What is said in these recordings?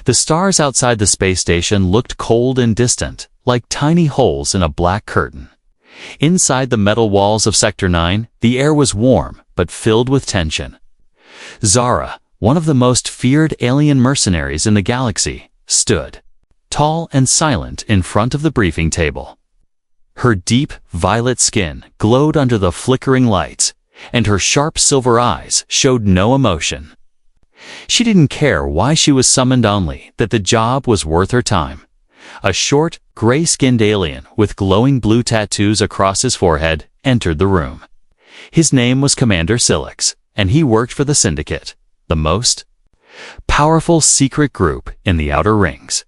The stars outside the space station looked cold and distant, like tiny holes in a black curtain. Inside the metal walls of Sector 9, the air was warm, but filled with tension. Zara, one of the most feared alien mercenaries in the galaxy, stood, tall and silent in front of the briefing table. Her deep, violet skin glowed under the flickering lights, and her sharp silver eyes showed no emotion. She didn't care why she was summoned, only that the job was worth her time. A short, gray-skinned alien with glowing blue tattoos across his forehead entered the room. His name was Commander Silix, and he worked for the Syndicate, the most powerful secret group in the Outer Rings.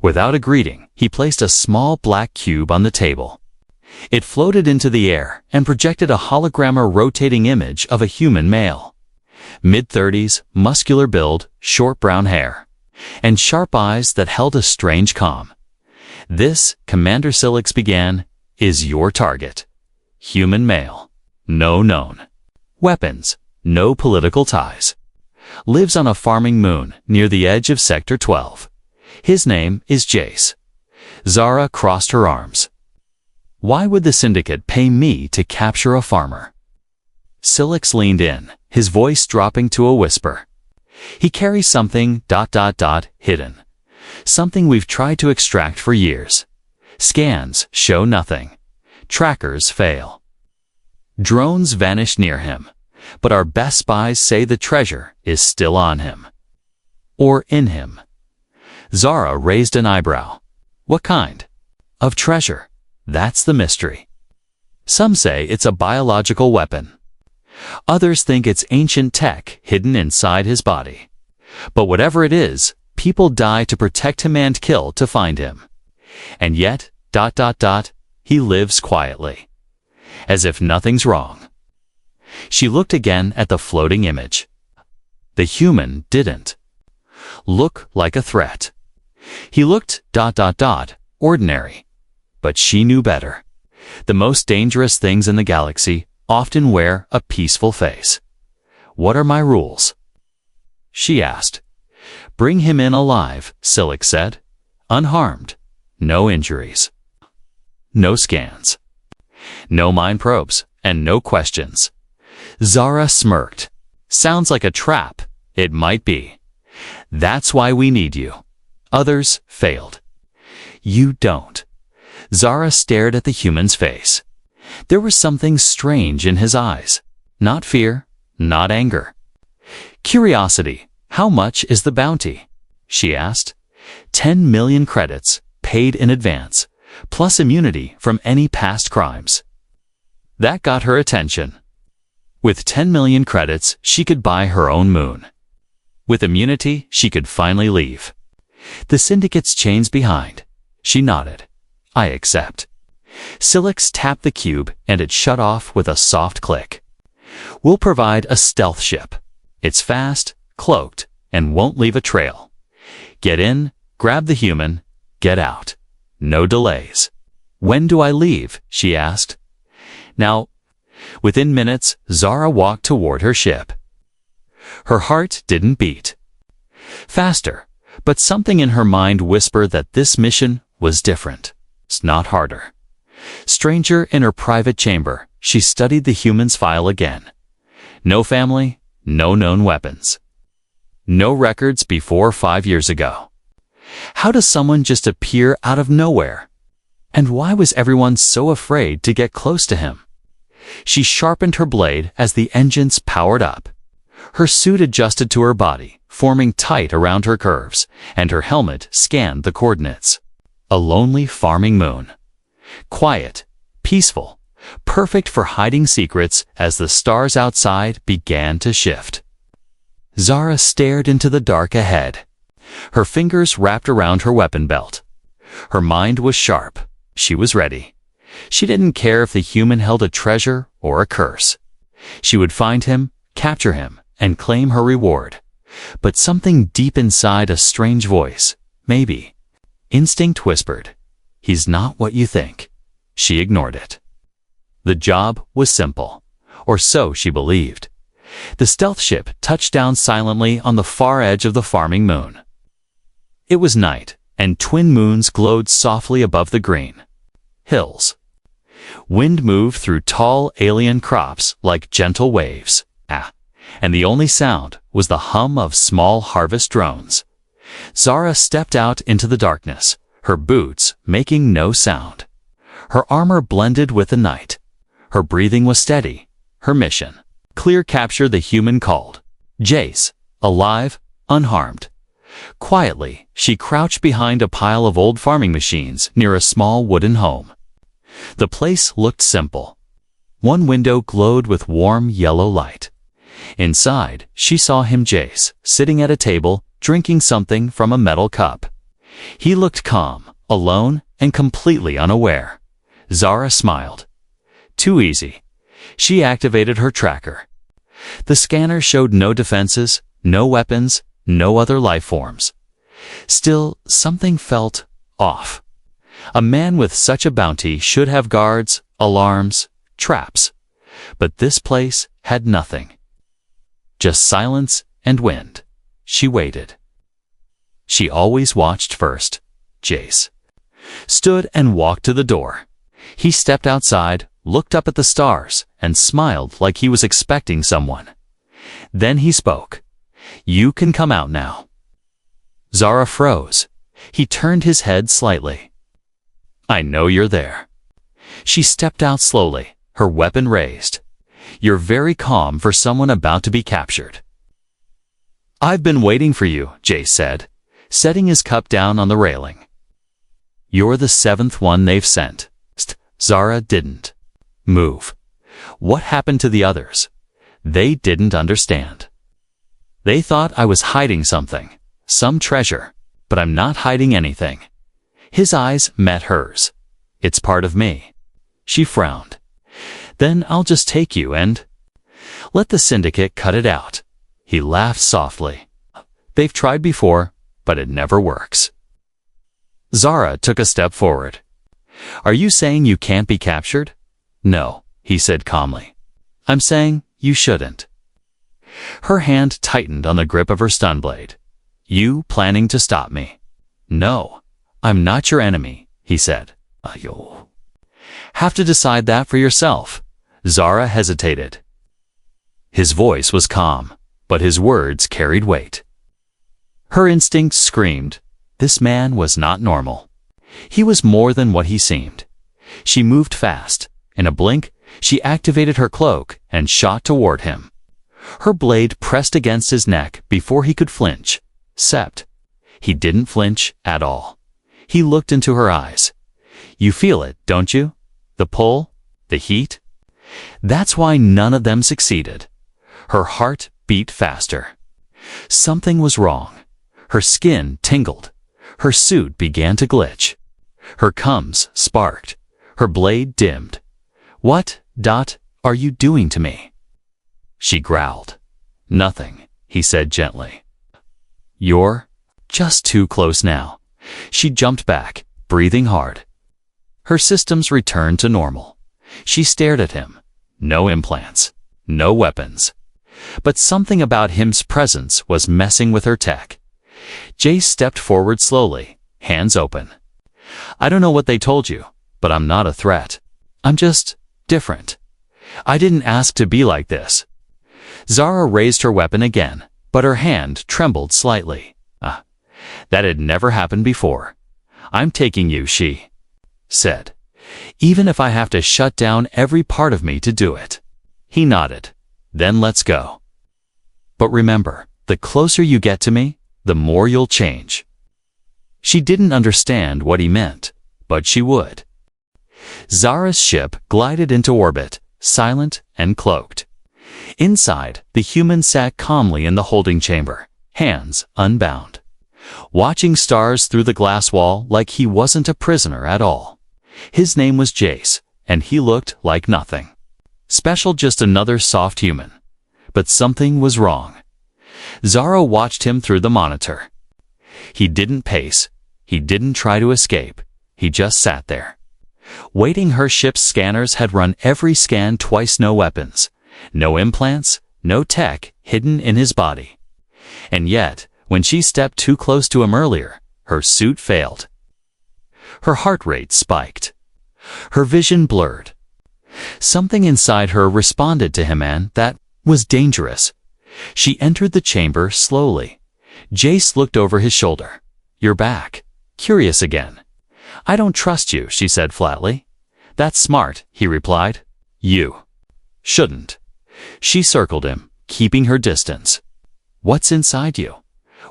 Without a greeting, he placed a small black cube on the table. It floated into the air and projected a hologram rotating image of a human male. Mid-30s, muscular build, short brown hair, and sharp eyes that held a strange calm. This, Commander Silix began, is your target. Human male. No known. Weapons. No political ties. Lives on a farming moon near the edge of Sector 12. His name is Jace. Zara crossed her arms. Why would the Syndicate pay me to capture a farmer? Silix leaned in, his voice dropping to a whisper. He carries something ... hidden. Something we've tried to extract for years. Scans show nothing. Trackers fail. Drones vanish near him, but our best spies say the treasure is still on him. Or in him. Zara raised an eyebrow. What kind of treasure? That's the mystery. Some say it's a biological weapon. Others think it's ancient tech hidden inside his body. But whatever it is, people die to protect him and kill to find him. And yet, ... he lives quietly. As if nothing's wrong. She looked again at the floating image. The human didn't look like a threat. He looked ... ordinary. But she knew better. The most dangerous things in the galaxy often wear a peaceful face. What are my rules? She asked. Bring him in alive, Silix said. Unharmed. No injuries. No scans. No mind probes, and no questions. Zara smirked. Sounds like a trap. It might be. That's why we need you. Others failed. You don't. Zara stared at the human's face. There was something strange in his eyes. Not fear, not anger. Curiosity. How much is the bounty? She asked. 10 million credits, paid in advance, plus immunity from any past crimes. That got her attention. With 10 million credits, she could buy her own moon. With immunity, she could finally leave. The Syndicate's chains behind. She nodded. I accept. Silix tapped the cube and it shut off with a soft click. We'll provide a stealth ship. It's fast, cloaked, and won't leave a trail. Get in, grab the human, get out. No delays. When do I leave? She asked. Now, within minutes, Zara walked toward her ship. Her heart didn't beat faster, but something in her mind whispered that this mission was different. It's not harder. Stranger in her private chamber, she studied the human's file again. No family, no known weapons. No records before 5 years ago. How does someone just appear out of nowhere? And why was everyone so afraid to get close to him? She sharpened her blade as the engines powered up. Her suit adjusted to her body, forming tight around her curves, and her helmet scanned the coordinates. A lonely farming moon. Quiet, peaceful, perfect for hiding secrets as the stars outside began to shift. Zara stared into the dark ahead. Her fingers wrapped around her weapon belt. Her mind was sharp. She was ready. She didn't care if the human held a treasure or a curse. She would find him, capture him, and claim her reward. But something deep inside, a strange voice, maybe. Instinct whispered, he's not what you think. She ignored it. The job was simple, or so she believed. The stealth ship touched down silently on the far edge of the farming moon. It was night, and twin moons glowed softly above the green hills. Wind moved through tall alien crops like gentle waves. And the only sound was the hum of small harvest drones. Zara stepped out into the darkness, her boots making no sound. Her armor blended with the night. Her breathing was steady. Her mission: clear capture the human called Jace, alive, unharmed. Quietly, she crouched behind a pile of old farming machines near a small wooden home. The place looked simple. One window glowed with warm yellow light. Inside, she saw him, Jace, sitting at a table, drinking something from a metal cup. He looked calm, alone, and completely unaware. Zara smiled. Too easy. She activated her tracker. The scanner showed no defenses, no weapons, no other life forms. Still, something felt off. A man with such a bounty should have guards, alarms, traps. But this place had nothing. Just silence and wind. She waited. She always watched first. Jace stood and walked to the door. He stepped outside, looked up at the stars, and smiled like he was expecting someone. Then he spoke. "You can come out now." Zara froze. He turned his head slightly. "I know you're there." She stepped out slowly, her weapon raised. "You're very calm for someone about to be captured." "I've been waiting for you," Jace said, setting his cup down on the railing. "You're the 7th one they've sent." Zara didn't move. What happened to the others? They didn't understand. They thought I was hiding something, some treasure, but I'm not hiding anything. His eyes met hers. "It's part of me." She frowned. "Then I'll just take you and let the syndicate cut it out." He laughed softly. "They've tried before, but it never works." Zara took a step forward. "Are you saying you can't be captured?" "No," he said calmly. "I'm saying you shouldn't." Her hand tightened on the grip of her stun blade. "You planning to stop me?" "No, I'm not your enemy," he said. "You'll have to decide that for yourself." Zara hesitated. His voice was calm, but his words carried weight. Her instincts screamed, this man was not normal. He was more than what he seemed. She moved fast. In a blink, she activated her cloak and shot toward him. Her blade pressed against his neck before he could flinch. Except, he didn't flinch at all. He looked into her eyes. "You feel it, don't you? The pull? The heat?" That's why none of them succeeded. Her heart beat faster. Something was wrong. Her skin tingled. Her suit began to glitch. Her gums sparked. Her blade dimmed. "What, are you doing to me?" She growled. "Nothing," he said gently. "You're just too close now." She jumped back, breathing hard. Her systems returned to normal. She stared at him. No implants. No weapons. But something about him's presence was messing with her tech. Jace stepped forward slowly, hands open. "I don't know what they told you, but I'm not a threat. I'm just different. I didn't ask to be like this." Zara raised her weapon again, but her hand trembled slightly. That had never happened before. "I'm taking you," she said. "Even if I have to shut down every part of me to do it." He nodded. "Then let's go. But remember, the closer you get to me, the more you'll change." She didn't understand what he meant, but she would. Zara's ship glided into orbit, silent and cloaked. Inside, the human sat calmly in the holding chamber, hands unbound, watching stars through the glass wall like he wasn't a prisoner at all. His name was Jace, and he looked like nothing special, just another soft human. But something was wrong. Zara watched him through the monitor. He didn't pace. He didn't try to escape. He just sat there, waiting. Her ship's scanners had run every scan twice. No weapons, no implants, no tech hidden in his body. And yet, when she stepped too close to him earlier, Her suit failed. Her heart rate spiked. Her vision blurred. Something inside her responded to him, and that was dangerous. She entered the chamber slowly. Jace looked over his shoulder. "You're back. Curious again." "I don't trust you," she said flatly. "That's smart," he replied. "You shouldn't." She circled him, keeping her distance. "What's inside you?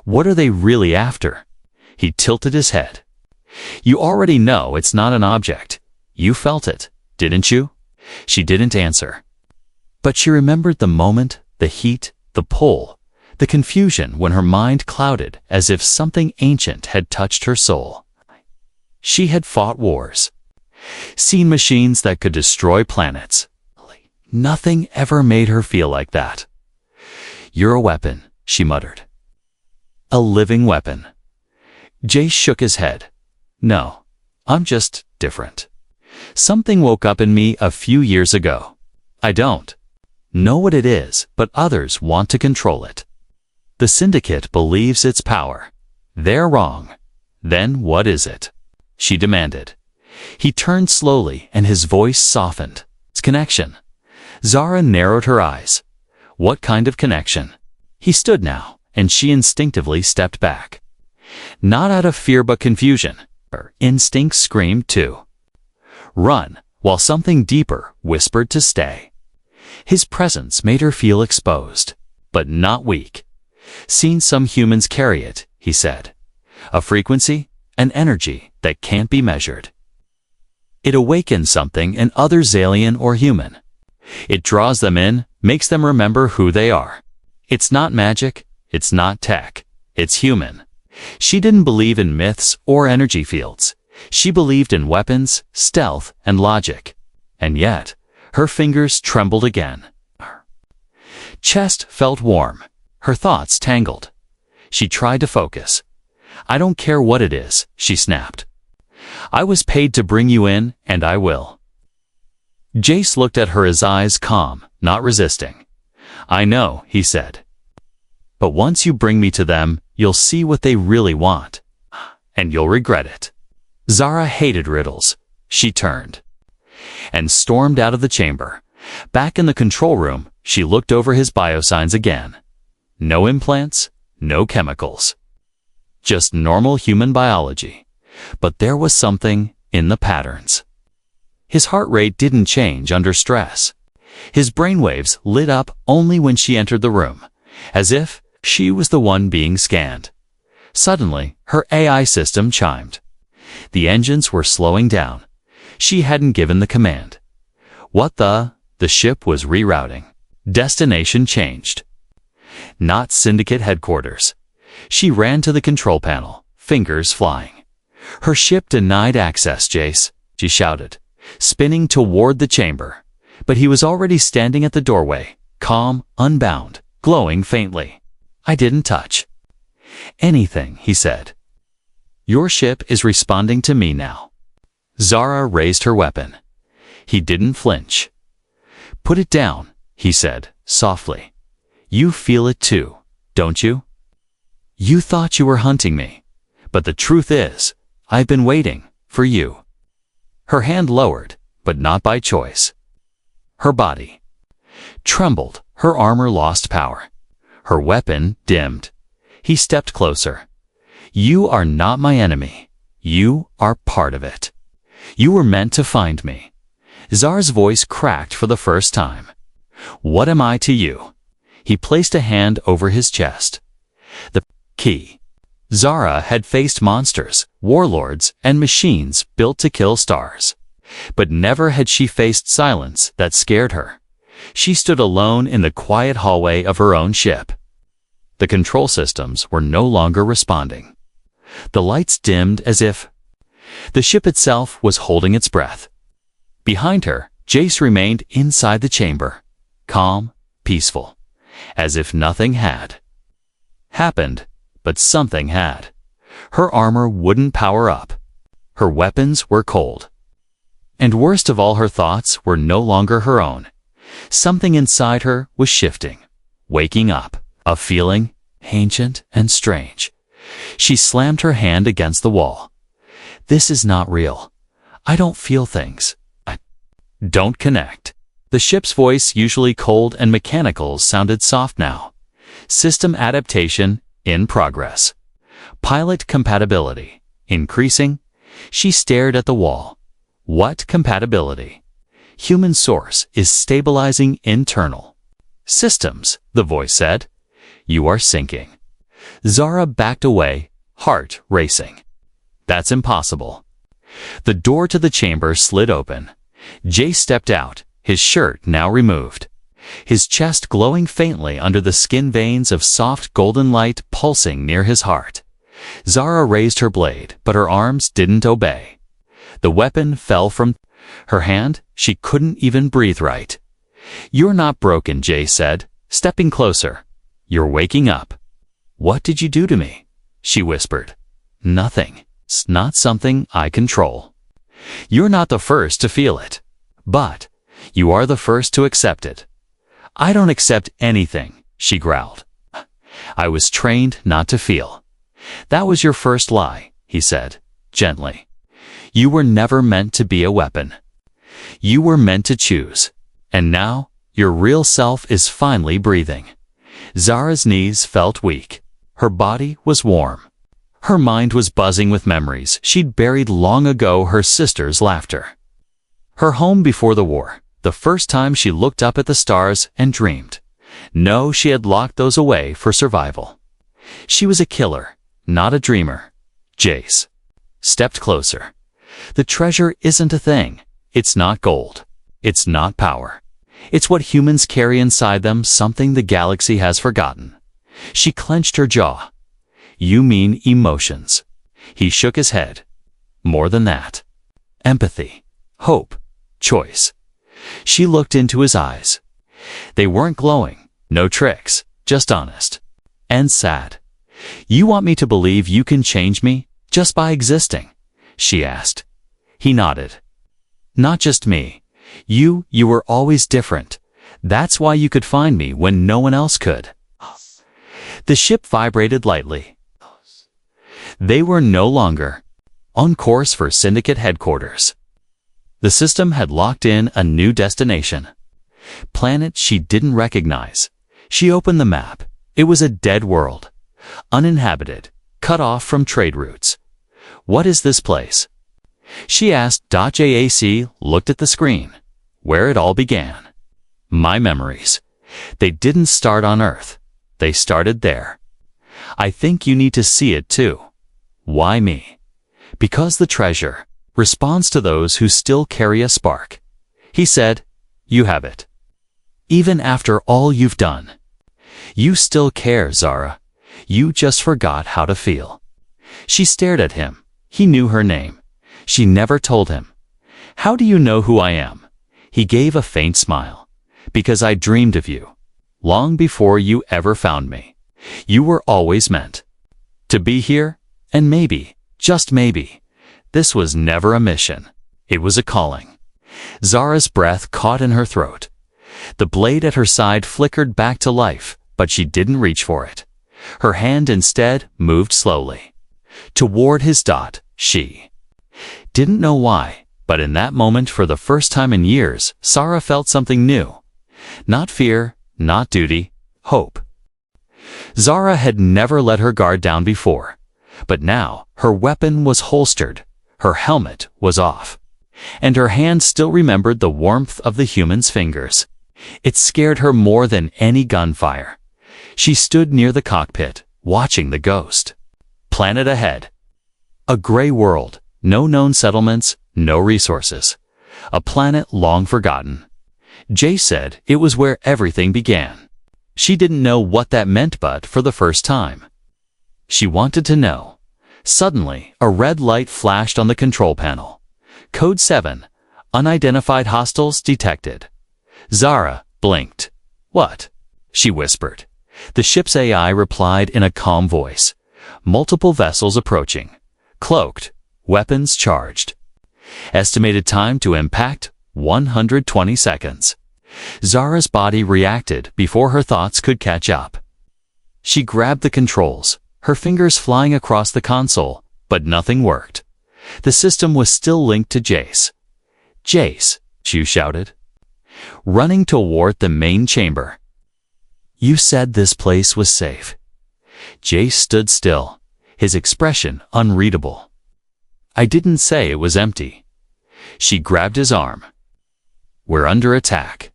What are they really after?" He tilted his head. "You already know it's not an object. You felt it, didn't you?" She didn't answer. But she remembered the moment, the heat, the pull, the confusion when her mind clouded as if something ancient had touched her soul. She had fought wars, seen machines that could destroy planets. Nothing ever made her feel like that. "You're a weapon," she muttered. "A living weapon." Jace shook his head. "No, I'm just different. Something woke up in me a few years ago. I don't know what it is, but others want to control it. The Syndicate believes it's power. They're wrong. Then what is it?" she demanded. He turned slowly and his voice softened. "It's connection." Zara narrowed her eyes. "What kind of connection?" He stood now, and she instinctively stepped back. Not out of fear but confusion. Her instinct screamed too. Run, while something deeper whispered to stay. His presence made her feel exposed, but not weak. "Seen some humans carry it," he said. "A frequency, an energy that can't be measured. It awakens something in others, alien or human. It draws them in, makes them remember who they are. It's not magic, it's not tech, it's human." She didn't believe in myths or energy fields. She believed in weapons, stealth, and logic. And yet, her fingers trembled again. Her chest felt warm. Her thoughts tangled. She tried to focus. "I don't care what it is," she snapped. "I was paid to bring you in, and I will." Jace looked at her, his eyes calm, not resisting. "I know," he said. "But once you bring me to them, you'll see what they really want. And you'll regret it." Zara hated riddles. She turned and stormed out of the chamber. Back in the control room, she looked over his biosigns again. No implants, no chemicals. Just normal human biology. But there was something in the patterns. His heart rate didn't change under stress. His brainwaves lit up only when she entered the room, as if she was the one being scanned. Suddenly, her AI system chimed. The engines were slowing down. She hadn't given the command. The ship was rerouting. Destination changed. Not Syndicate headquarters. She ran to the control panel, fingers flying. "Her ship denied access, Jace," she shouted, spinning toward the chamber. But he was already standing at the doorway, calm, unbound, glowing faintly. "I didn't touch anything," he said. "Your ship is responding to me now." Zara raised her weapon. He didn't flinch. "Put it down," he said, softly. "You feel it too, don't you? You thought you were hunting me, but the truth is, I've been waiting for you." Her hand lowered, but not by choice. Her body trembled, her armor lost power. Her weapon dimmed. He stepped closer. "You are not my enemy. You are part of it. You were meant to find me." Zara's voice cracked for the first time. "What am I to you?" He placed a hand over his chest. The key. Zara had faced monsters, warlords, and machines built to kill stars. But never had she faced silence that scared her. She stood alone in the quiet hallway of her own ship. The control systems were no longer responding. The lights dimmed as if the ship itself was holding its breath. Behind her, Jace remained inside the chamber, calm, peaceful, as if nothing had happened, but something had. Her armor wouldn't power up. Her weapons were cold. And worst of all, her thoughts were no longer her own. Something inside her was shifting, waking up, a feeling ancient and strange. She slammed her hand against the wall. This is not real. I don't feel things. I don't connect. The ship's voice, usually cold and mechanical, sounded soft now. System adaptation in progress. Pilot compatibility increasing. She stared at the wall. What compatibility? Human source is stabilizing internal. Systems, the voice said. You are sinking. Zara backed away, heart racing. That's impossible. The door to the chamber slid open. Jay stepped out, his shirt now removed. His chest glowing faintly under the skin veins of soft golden light pulsing near his heart. Zara raised her blade, but her arms didn't obey. The weapon fell from her hand. She couldn't even breathe right. You're not broken, Jay said, stepping closer. You're waking up. What did you do to me? She whispered. Nothing. It's not something I control. You're not the first to feel it. But you are the first to accept it. I don't accept anything, she growled. I was trained not to feel. That was your first lie, he said, gently. You were never meant to be a weapon. You were meant to choose. And now, your real self is finally breathing. Zara's knees felt weak. Her body was warm. Her mind was buzzing with memories she'd buried long ago, her sister's laughter. Her home before the war, the first time she looked up at the stars and dreamed. No, she had locked those away for survival. She was a killer, not a dreamer. Jace stepped closer. The treasure isn't a thing. It's not gold. It's not power. It's what humans carry inside them, something the galaxy has forgotten. She clenched her jaw. You mean emotions? He shook his head. More than that. Empathy, hope, choice. She looked into his eyes. They weren't glowing, no tricks, just honest. And sad. You want me to believe you can change me just by existing? She asked. He nodded. Not just me. You were always different. That's why you could find me when no one else could. The ship vibrated lightly. They were no longer on course for Syndicate headquarters. The system had locked in a new destination. Planet she didn't recognize. She opened the map. It was a dead world. Uninhabited, cut off from trade routes. What is this place? She asked. JAC looked at the screen, where it all began. My memories. They didn't start on Earth. They started there. I think you need to see it too. Why me? Because the treasure responds to those who still carry a spark. He said, you have it. Even after all you've done. You still care, Zara. You just forgot how to feel. She stared at him. He knew her name. She never told him. How do you know who I am? He gave a faint smile. Because I dreamed of you. Long before you ever found me. You were always meant to be here, and maybe, just maybe, this was never a mission. It was a calling. Zara's breath caught in her throat. The blade at her side flickered back to life, but she didn't reach for it. Her hand instead moved slowly. Toward his dot, she didn't know why, but in that moment, for the first time in years, Zara felt something new. Not fear, not duty, hope. Zara had never let her guard down before, but now her weapon was holstered, her helmet was off, and her hand still remembered the warmth of the human's fingers. It scared her more than any gunfire. She stood near the cockpit, watching the ghost planet ahead. A gray world, no known settlements, no resources. A planet long forgotten. Jay said it was where everything began. She didn't know what that meant, but for the first time, she wanted to know. Suddenly, a red light flashed on the control panel. Code 7. Unidentified hostiles detected. Zara blinked. What? She whispered. The ship's AI replied in a calm voice. Multiple vessels approaching. Cloaked. Weapons charged. Estimated time to impact, 120 seconds. Zara's body reacted before her thoughts could catch up. She grabbed the controls, her fingers flying across the console, but nothing worked. The system was still linked to Jace. "Jace," she shouted, running toward the main chamber. "You said this place was safe." Jace stood still, his expression unreadable. "I didn't say it was empty." She grabbed his arm. "We're under attack.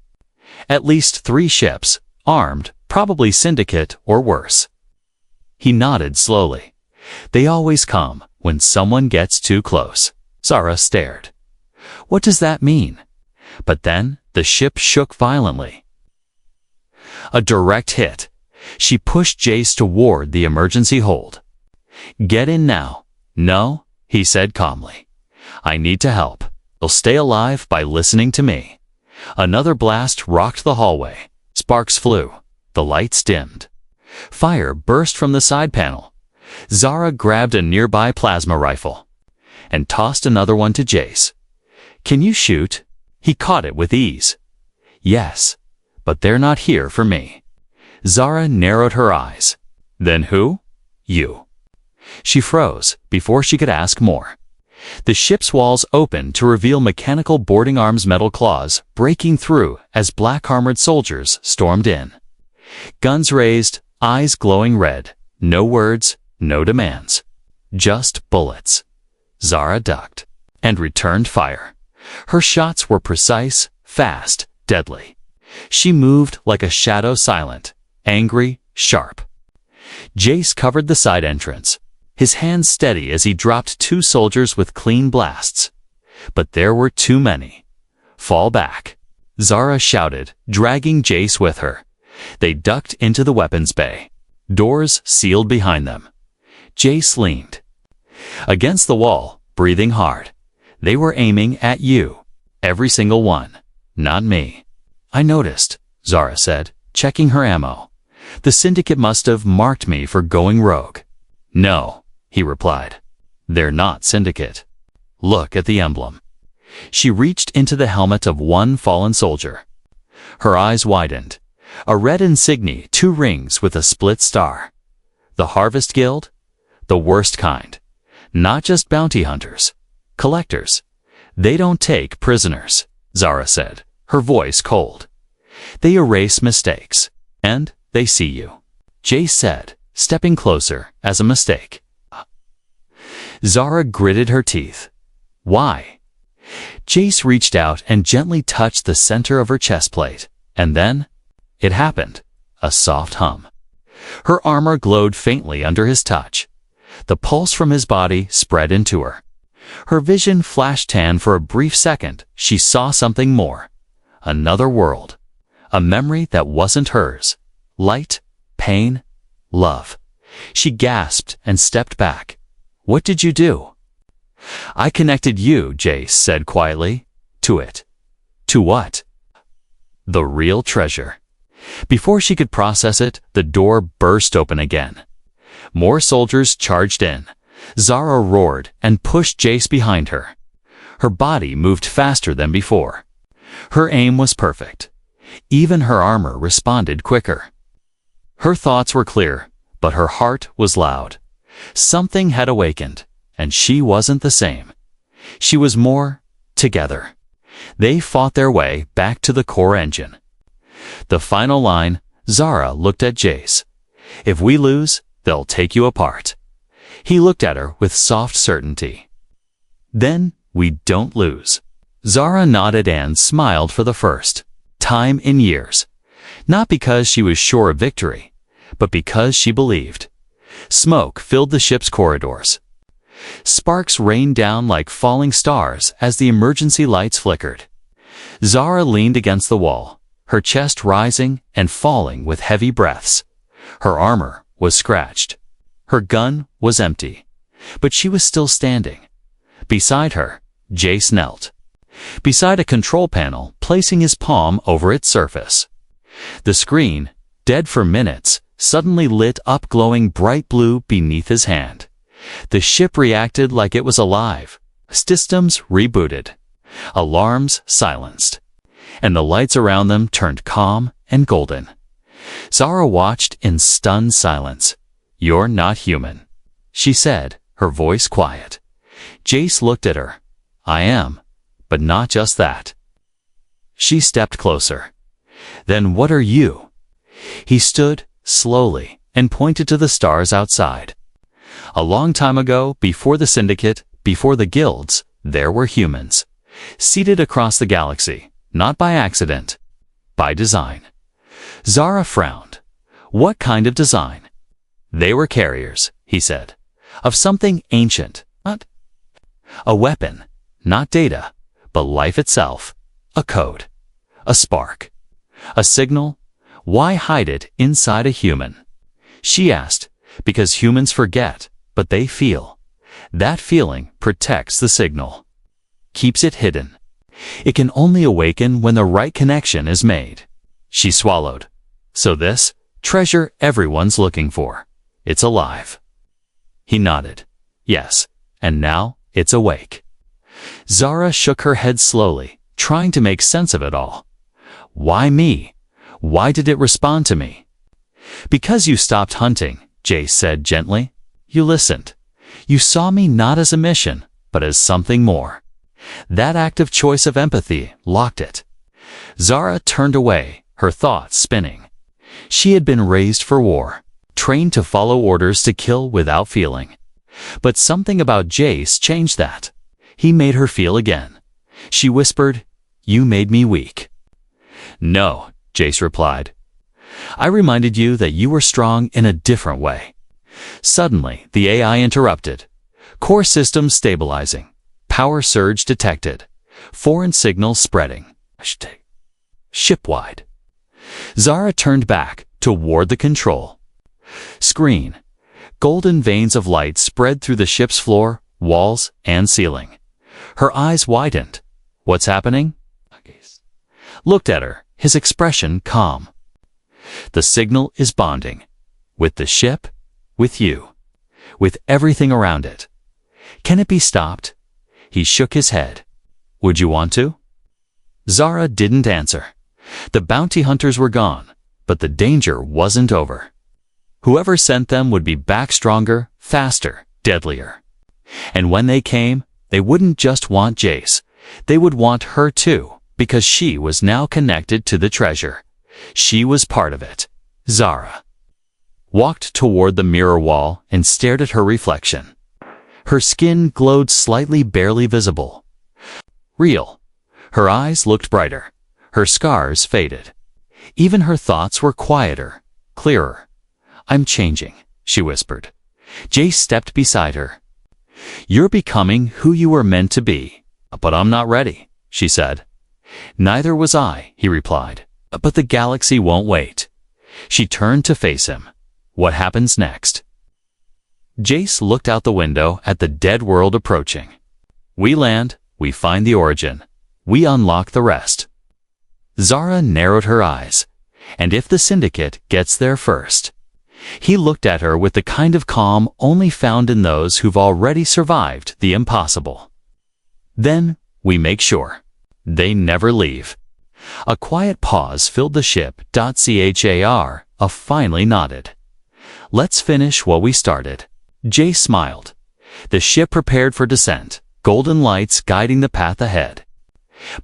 At least 3 ships, armed, probably Syndicate or worse." He nodded slowly. "They always come when someone gets too close." Zara stared. "What does that mean?" But then the ship shook violently. A direct hit. She pushed Jace toward the emergency hold. "Get in now." "No," he said calmly. "I need to help. You'll stay alive by listening to me." Another blast rocked the hallway. Sparks flew. The lights dimmed. Fire burst from the side panel. Zara grabbed a nearby plasma rifle and tossed another one to Jace. "Can you shoot?" He caught it with ease. "Yes, but they're not here for me." Zara narrowed her eyes. "Then who?" "You." She froze before she could ask more. The ship's walls opened to reveal mechanical boarding arms' metal claws breaking through as black-armored soldiers stormed in. Guns raised, eyes glowing red. No words, no demands. Just bullets. Zara ducked and returned fire. Her shots were precise, fast, deadly. She moved like a shadow, silent, angry, sharp. Jace covered the side entrance, his hands steady as he dropped 2 soldiers with clean blasts. But there were too many. "Fall back," Zara shouted, dragging Jace with her. They ducked into the weapons bay. Doors sealed behind them. Jace leaned against the wall, breathing hard. "They were aiming at you. Every single one. Not me." "I noticed," Zara said, checking her ammo. "The Syndicate must have marked me for going rogue." "No," he replied. "They're not Syndicate. Look at the emblem." She reached into the helmet of one fallen soldier. Her eyes widened. A red insignia, 2 rings with a split star. The Harvest Guild? The worst kind. Not just bounty hunters. Collectors. "They don't take prisoners," Zara said, her voice cold. "They erase mistakes. And they see you." Jace said, stepping closer, as a mistake. Zara gritted her teeth. "Why?" Jace reached out and gently touched the center of her chest plate. And then it happened. A soft hum. Her armor glowed faintly under his touch. The pulse from his body spread into her. Her vision flashed tan for a brief second. She saw something more. Another world. A memory that wasn't hers. Light, pain, love. She gasped and stepped back. "What did you do?" "I connected you," Jace said quietly. "To it." "To what?" "The real treasure." Before she could process it, the door burst open again. More soldiers charged in. Zara roared and pushed Jace behind her. Her body moved faster than before. Her aim was perfect. Even her armor responded quicker. Her thoughts were clear, but her heart was loud. Something had awakened, and she wasn't the same. She was more together. They fought their way back to the core engine. The final line, Zara looked at Jace. "If we lose, they'll take you apart." He looked at her with soft certainty. "Then we don't lose." Zara nodded and smiled for the first time in years. Not because she was sure of victory, but because she believed. Smoke filled the ship's corridors. Sparks rained down like falling stars as the emergency lights flickered. Zara leaned against the wall, her chest rising and falling with heavy breaths. Her armor was scratched. Her gun was empty, but she was still standing. Beside her, Jace knelt. Beside a control panel, placing his palm over its surface. The screen, dead for minutes, suddenly lit up glowing bright blue beneath his hand. The ship reacted like it was alive. Systems rebooted. Alarms silenced. And the lights around them turned calm and golden. Zara watched in stunned silence. "You're not human," she said, her voice quiet. Jace looked at her. "I am, but not just that." She stepped closer. "Then what are you?" He stood, slowly, and pointed to the stars outside. A long time ago, before the Syndicate, before the guilds, there were humans, seated across the galaxy, not by accident, by design. Zara frowned. What kind of design? "They were carriers," he said, "of something ancient, not a weapon, not data, but life itself, a code, a spark, a signal. Why hide it inside a human?" She asked, "Because humans forget, but they feel. That feeling protects the signal, keeps it hidden. It can only awaken when the right connection is made." She swallowed. "So this treasure everyone's looking for, it's alive." He nodded. "Yes, and now it's awake." Zara shook her head slowly, trying to make sense of it all. "Why me? Why did it respond to me?" "Because you stopped hunting," Jace said gently. "You listened. You saw me not as a mission, but as something more. That act of choice of empathy locked it." Zara turned away, her thoughts spinning. She had been raised for war, trained to follow orders to kill without feeling. But something about Jace changed that. He made her feel again. She whispered, "You made me weak." "No," Jace replied. "I reminded you that you were strong in a different way." Suddenly, the AI interrupted. Core systems stabilizing. Power surge detected. Foreign signals spreading. Shipwide. Zara turned back toward the control screen. Golden veins of light spread through the ship's floor, walls, and ceiling. Her eyes widened. "What's happening?" Looked at her, his expression calm. "The signal is bonding. With the ship, with you, with everything around it. Can it be stopped?" He shook his head. "Would you want to?" Zara didn't answer. The bounty hunters were gone, but the danger wasn't over. Whoever sent them would be back stronger, faster, deadlier. And when they came, they wouldn't just want Jace. They would want her too, because she was now connected to the treasure. She was part of it. Zara walked toward the mirror wall and stared at her reflection. Her skin glowed slightly, barely visible. Real. Her eyes looked brighter. Her scars faded. Even her thoughts were quieter, clearer. "I'm changing," she whispered. Jace stepped beside her. "You're becoming who you were meant to be." "But I'm not ready," she said. "Neither was I," he replied. "But the galaxy won't wait." She turned to face him. "What happens next?" Jace looked out the window at the dead world approaching. "We land, we find the origin. We unlock the rest." Zara narrowed her eyes. "And if the Syndicate gets there first?" He looked at her with the kind of calm only found in those who've already survived the impossible. "Then we make sure. They never leave." A quiet pause filled the ship. Char finally nodded. "Let's finish what we started." Jay smiled. The ship prepared for descent, golden lights guiding the path ahead.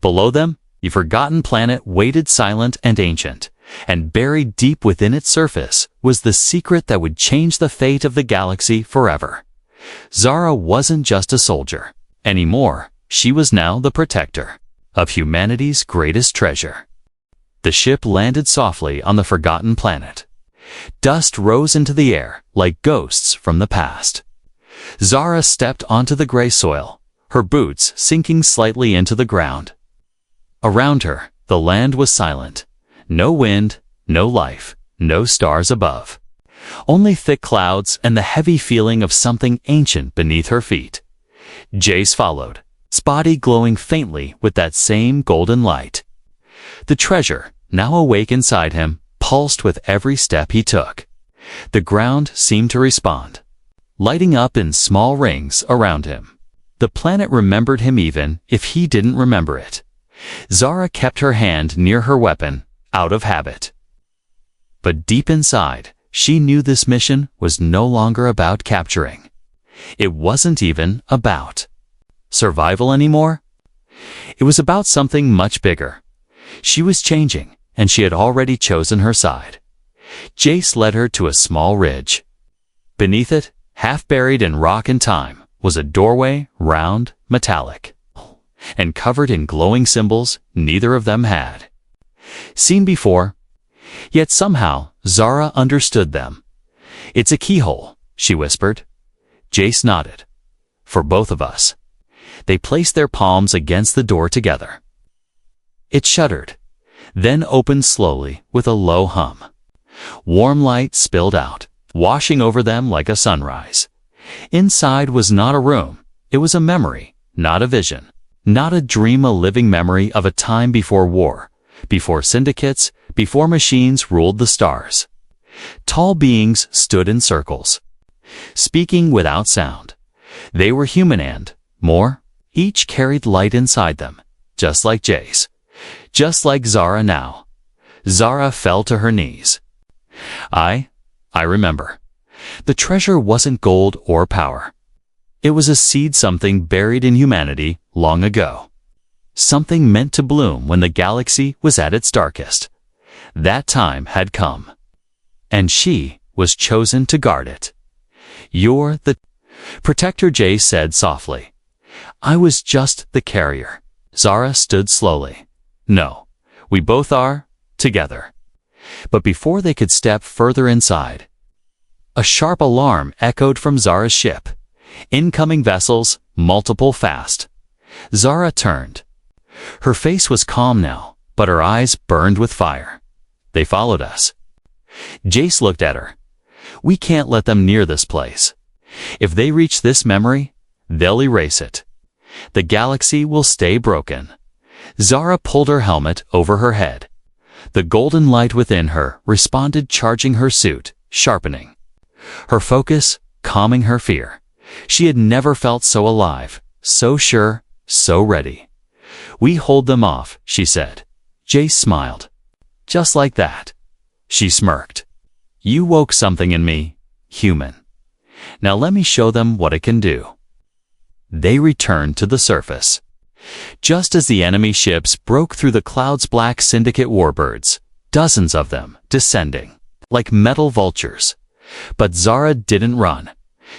Below them, the forgotten planet waited silent and ancient, and buried deep within its surface was the secret that would change the fate of the galaxy forever. Zara wasn't just a soldier anymore. She was now the protector of humanity's greatest treasure. The ship landed softly on the forgotten planet. Dust rose into the air like ghosts from the past. Zara stepped onto the gray soil, her boots sinking slightly into the ground. Around her, the land was silent. No wind, no life, no stars above. Only thick clouds and the heavy feeling of something ancient beneath her feet. Jace followed, his body glowing faintly with that same golden light. The treasure, now awake inside him, pulsed with every step he took. The ground seemed to respond, lighting up in small rings around him. The planet remembered him even if he didn't remember it. Zara kept her hand near her weapon, out of habit. But deep inside, She knew this mission was no longer about capturing. It wasn't even about survival anymore. It was about something much bigger. She was changing, and she had already chosen her side. Jace led her to a small ridge. Beneath it, half buried in rock and time, was a doorway, round, metallic, and covered in glowing symbols neither of them had seen before. Yet somehow, Zara understood them. "It's a keyhole," she whispered. Jace nodded. "For both of us." They placed their palms against the door together. It shuddered, then opened slowly with a low hum. Warm light spilled out, washing over them like a sunrise. Inside was not a room. It was a memory, not a vision, not a dream, a living memory of a time before war, before syndicates, before machines ruled the stars. Tall beings stood in circles, speaking without sound. They were human and, more, each carried light inside them, just like Jace, just like Zara now. Zara fell to her knees. I remember. The treasure wasn't gold or power. It was a seed, something buried in humanity long ago. Something meant to bloom when the galaxy was at its darkest. That time had come. And she was chosen to guard it. "You're the protector," Jace said softly. "I was just the carrier." Zara stood slowly. "No, we both are, together." But before they could step further inside, a sharp alarm echoed from Zara's ship. Incoming vessels, multiple fast. Zara turned. Her face was calm now, but her eyes burned with fire. "They followed us." Jace looked at her. "We can't let them near this place. If they reach this memory, they'll erase it. The galaxy will stay broken." Zara pulled her helmet over her head. The golden light within her responded, charging her suit, sharpening her focus, calming her fear. She had never felt so alive, so sure, so ready. "We hold them off," she said. Jace smiled. "Just like that." She smirked. "You woke something in me, human. Now let me show them what it can do." They returned to the surface. Just as the enemy ships broke through the clouds, black syndicate warbirds, dozens of them, descending like metal vultures. But Zara didn't run.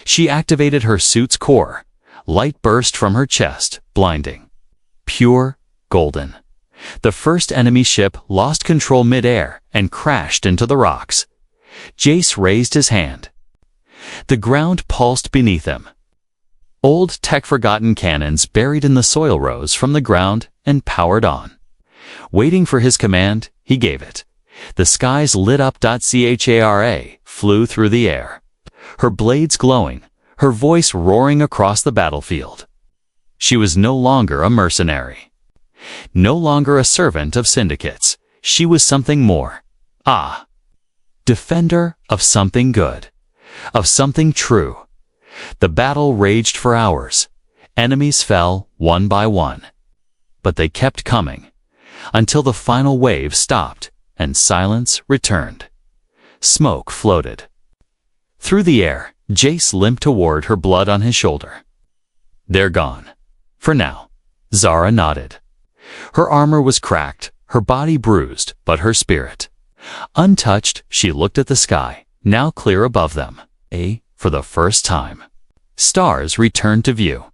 She activated her suit's core. Light burst from her chest, blinding. Pure, golden. The first enemy ship lost control mid-air and crashed into the rocks. Jace raised his hand. The ground pulsed beneath him. Old tech-forgotten cannons buried in the soil rose from the ground and powered on. Waiting for his command, he gave it. The skies lit up. Chara flew through the air, her blades glowing, her voice roaring across the battlefield. She was no longer a mercenary, no longer a servant of syndicates. She was something more. Defender of something good, of something true. The battle raged for hours. Enemies fell one by one. But they kept coming, until the final wave stopped and silence returned. Smoke floated through the air. Jace limped toward her, blood on his shoulder. "They're gone. For now." Zara nodded. Her armor was cracked, her body bruised, but her spirit untouched. She looked at the sky, now clear above them. For the first time, stars returned to view.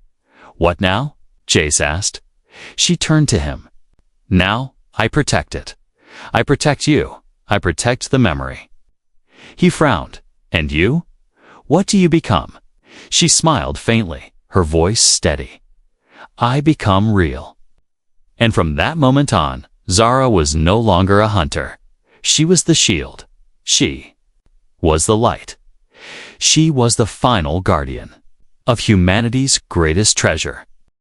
"What now?" Jace asked. She turned to him. "Now, I protect it. I protect you. I protect the memory." He frowned. "And you? What do you become?" She smiled faintly, her voice steady. "I become real." And from that moment on, Zara was no longer a hunter. She was the shield. She was the light. She was the final guardian of humanity's greatest treasure.